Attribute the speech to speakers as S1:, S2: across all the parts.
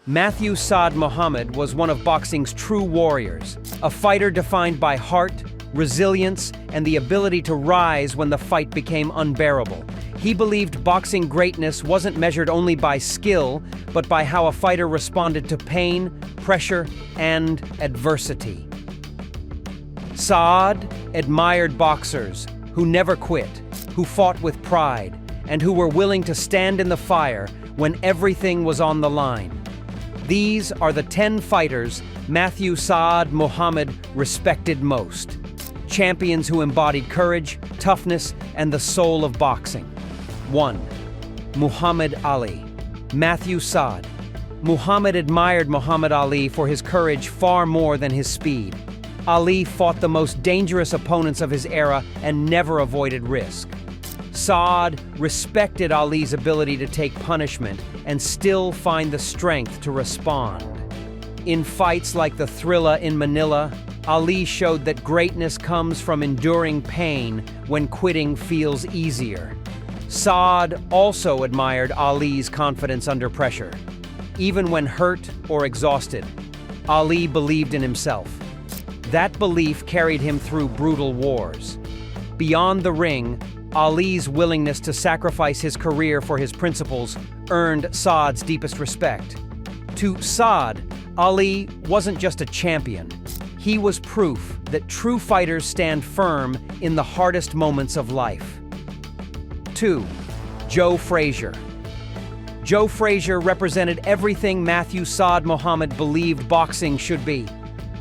S1: Matthew Saad Muhammad was one of boxing's true warriors, a fighter defined by heart, resilience, and the ability to rise when the fight became unbearable. He believed boxing greatness wasn't measured only by skill, but by how a fighter responded to pain, pressure, and adversity. Saad admired boxers who never quit, who fought with pride, and who were willing to stand in the fire when everything was on the line. These are the 10 fighters Matthew Saad Muhammad respected most. Champions who embodied courage, toughness, and the soul of boxing. 1. Muhammad Ali. Matthew Saad. Muhammad admired Muhammad Ali for his courage far more than his speed. Ali fought the most dangerous opponents of his era and never avoided risk. Saad respected Ali's ability to take punishment and still find the strength to respond. In fights like the Thrilla in Manila, Ali showed that greatness comes from enduring pain when quitting feels easier. Saad also admired Ali's confidence under pressure. Even when hurt or exhausted, Ali believed in himself. That belief carried him through brutal wars. Beyond the ring, Ali's willingness to sacrifice his career for his principles earned Saad's deepest respect. To Saad, Ali wasn't just a champion. He was proof that true fighters stand firm in the hardest moments of life. 2. Joe Frazier. Joe Frazier represented everything Matthew Saad Muhammad believed boxing should be.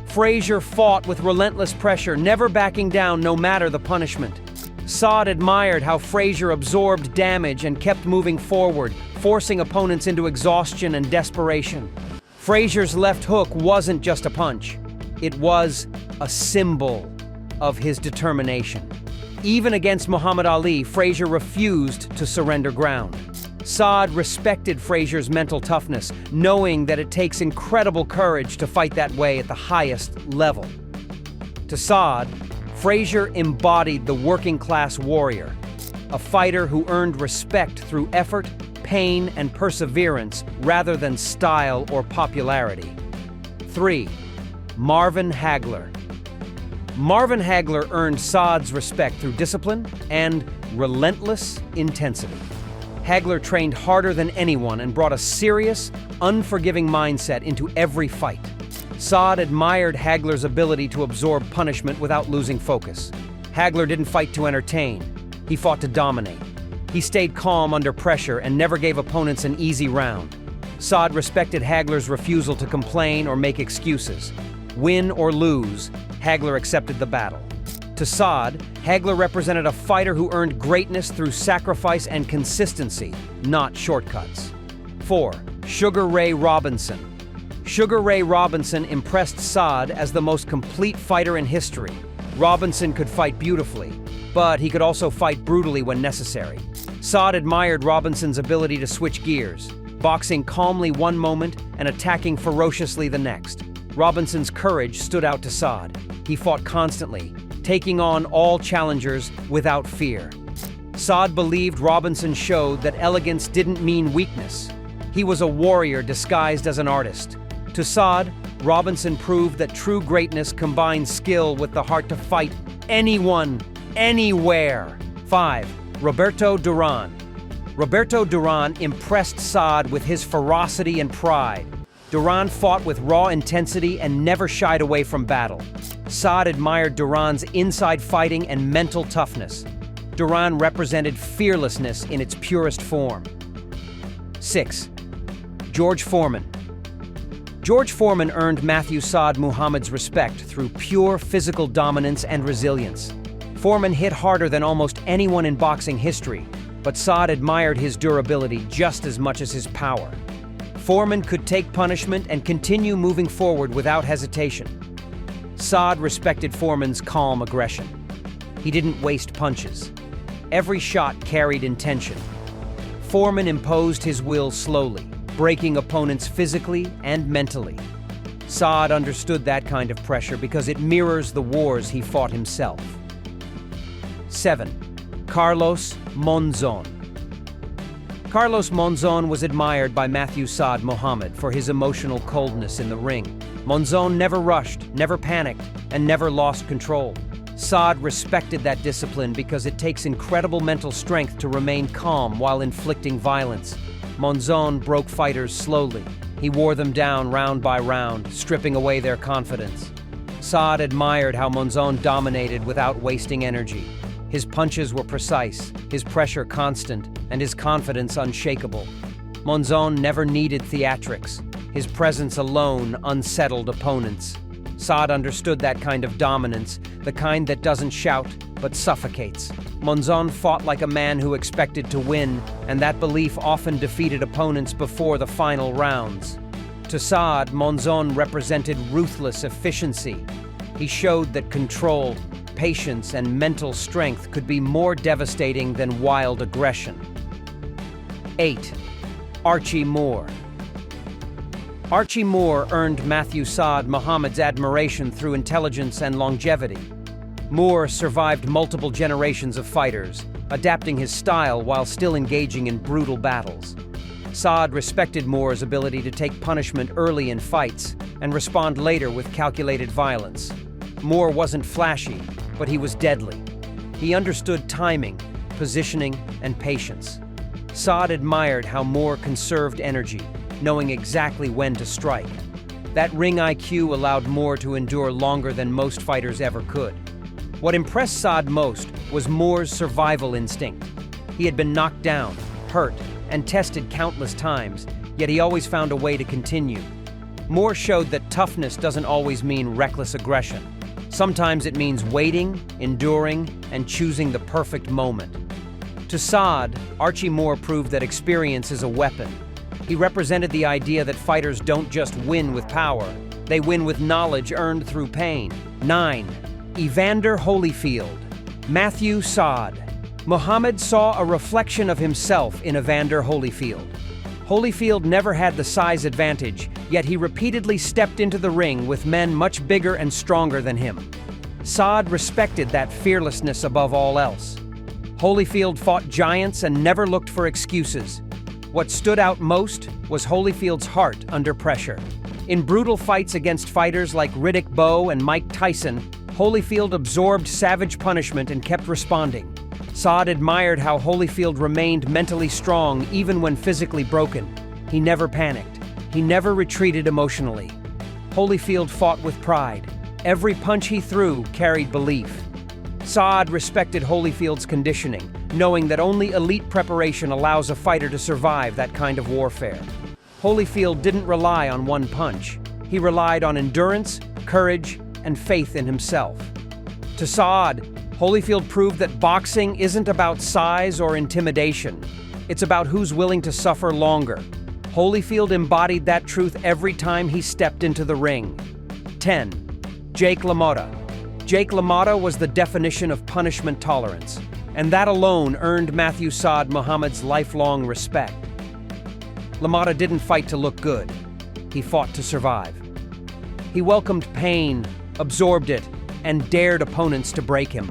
S1: Frazier fought with relentless pressure, never backing down no matter the punishment. Saad admired how Frazier absorbed damage and kept moving forward, forcing opponents into exhaustion and desperation. Frazier's left hook wasn't just a punch. It was a symbol of his determination. Even against Muhammad Ali, Frazier refused to surrender ground. Saad respected Frazier's mental toughness, knowing that it takes incredible courage to fight that way at the highest level. To Saad, Frazier embodied the working-class warrior, a fighter who earned respect through effort, pain, and perseverance rather than style or popularity. 3. Marvin Hagler. Marvin Hagler earned Saad's respect through discipline and relentless intensity. Hagler trained harder than anyone and brought a serious, unforgiving mindset into every fight. Saad admired Hagler's ability to absorb punishment without losing focus. Hagler didn't fight to entertain. He fought to dominate. He stayed calm under pressure and never gave opponents an easy round. Saad respected Hagler's refusal to complain or make excuses. Win or lose, Hagler accepted the battle. To Saad, Hagler represented a fighter who earned greatness through sacrifice and consistency, not shortcuts. 4. Sugar Ray Robinson. Sugar Ray Robinson impressed Saad as the most complete fighter in history. Robinson could fight beautifully, but he could also fight brutally when necessary. Saad admired Robinson's ability to switch gears, boxing calmly one moment and attacking ferociously the next. Robinson's courage stood out to Saad. He fought constantly, taking on all challengers without fear. Saad believed Robinson showed that elegance didn't mean weakness. He was a warrior disguised as an artist. To Saad, Robinson proved that true greatness combines skill with the heart to fight anyone, anywhere. 5. Roberto Duran. Roberto Duran impressed Saad with his ferocity and pride. Duran fought with raw intensity and never shied away from battle. Saad admired Duran's inside fighting and mental toughness. Duran represented fearlessness in its purest form. 6. George Foreman. George Foreman earned Matthew Saad Muhammad's respect through pure physical dominance and resilience. Foreman hit harder than almost anyone in boxing history, but Saad admired his durability just as much as his power. Foreman could take punishment and continue moving forward without hesitation. Saad respected Foreman's calm aggression. He didn't waste punches. Every shot carried intention. Foreman imposed his will slowly, breaking opponents physically and mentally. Saad understood that kind of pressure because it mirrors the wars he fought himself. 7. Carlos Monzon. Carlos Monzon was admired by Matthew Saad for his emotional coldness in the ring. Monzon never rushed, never panicked, and never lost control. Saad respected that discipline because it takes incredible mental strength to remain calm while inflicting violence. Monzon broke fighters slowly. He wore them down round by round, stripping away their confidence. Saad admired how Monzon dominated without wasting energy. His punches were precise, his pressure constant, and his confidence unshakable. Monzon never needed theatrics. His presence alone unsettled opponents. Saad understood that kind of dominance, the kind that doesn't shout, but suffocates. Monzon fought like a man who expected to win, and that belief often defeated opponents before the final rounds. To Saad, Monzon represented ruthless efficiency. He showed that control, patience, and mental strength could be more devastating than wild aggression. 8. Archie Moore. Archie Moore earned Matthew Saad admiration through intelligence and longevity. Moore survived multiple generations of fighters, adapting his style while still engaging in brutal battles. Saad respected Moore's ability to take punishment early in fights and respond later with calculated violence. Moore wasn't flashy, but he was deadly. He understood timing, positioning, and patience. Saad admired how Moore conserved energy, knowing exactly when to strike. That ring IQ allowed Moore to endure longer than most fighters ever could. What impressed Saad most was Moore's survival instinct. He had been knocked down, hurt, and tested countless times, yet he always found a way to continue. Moore showed that toughness doesn't always mean reckless aggression. Sometimes it means waiting, enduring, and choosing the perfect moment. To Saad, Archie Moore proved that experience is a weapon. He represented the idea that fighters don't just win with power, they win with knowledge earned through pain. 9. Evander Holyfield. Matthew Saad. Muhammad saw a reflection of himself in Evander Holyfield. Holyfield never had the size advantage, yet he repeatedly stepped into the ring with men much bigger and stronger than him. Saad respected that fearlessness above all else. Holyfield fought giants and never looked for excuses. What stood out most was Holyfield's heart under pressure. In brutal fights against fighters like Riddick Bowe and Mike Tyson, Holyfield absorbed savage punishment and kept responding. Saad admired how Holyfield remained mentally strong even when physically broken. He never panicked. He never retreated emotionally. Holyfield fought with pride. Every punch he threw carried belief. Saad respected Holyfield's conditioning, knowing that only elite preparation allows a fighter to survive that kind of warfare. Holyfield didn't rely on one punch. He relied on endurance, courage, and faith in himself. To Saad, Holyfield proved that boxing isn't about size or intimidation. It's about who's willing to suffer longer. Holyfield embodied that truth every time he stepped into the ring. 10. Jake LaMotta. Jake LaMotta was the definition of punishment tolerance, and that alone earned Matthew Saad Muhammad's lifelong respect. LaMotta didn't fight to look good. He fought to survive. He welcomed pain, absorbed it, and dared opponents to break him.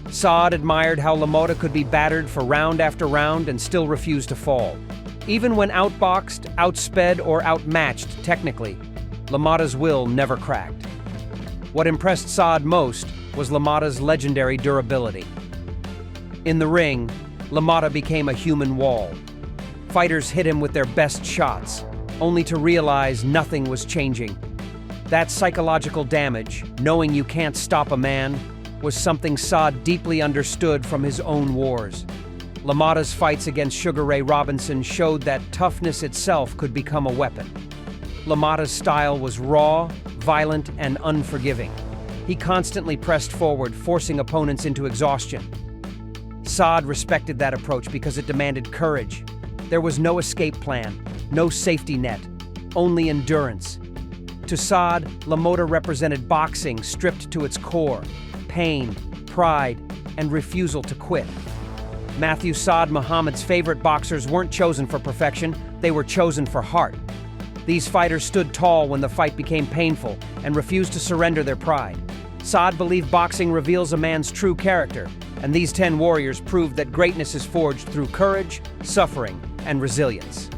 S1: Saad admired how LaMotta could be battered for round after round and still refuse to fall. Even when outboxed, outsped, or outmatched technically, LaMotta's will never cracked. What impressed Saad most was LaMotta's legendary durability. In the ring, LaMotta became a human wall. Fighters hit him with their best shots, only to realize nothing was changing. That psychological damage, knowing you can't stop a man, was something Saad deeply understood from his own wars. LaMotta's fights against Sugar Ray Robinson showed that toughness itself could become a weapon. LaMotta's style was raw, violent, and unforgiving. He constantly pressed forward, forcing opponents into exhaustion. Saad respected that approach because it demanded courage. There was no escape plan, no safety net, only endurance. To Saad, LaMotta represented boxing stripped to its core, pain, pride, and refusal to quit. Matthew Saad Muhammad's favorite boxers weren't chosen for perfection, they were chosen for heart. These fighters stood tall when the fight became painful and refused to surrender their pride. Saad believed boxing reveals a man's true character, And these 10 warriors proved that greatness is forged through courage, suffering, and resilience.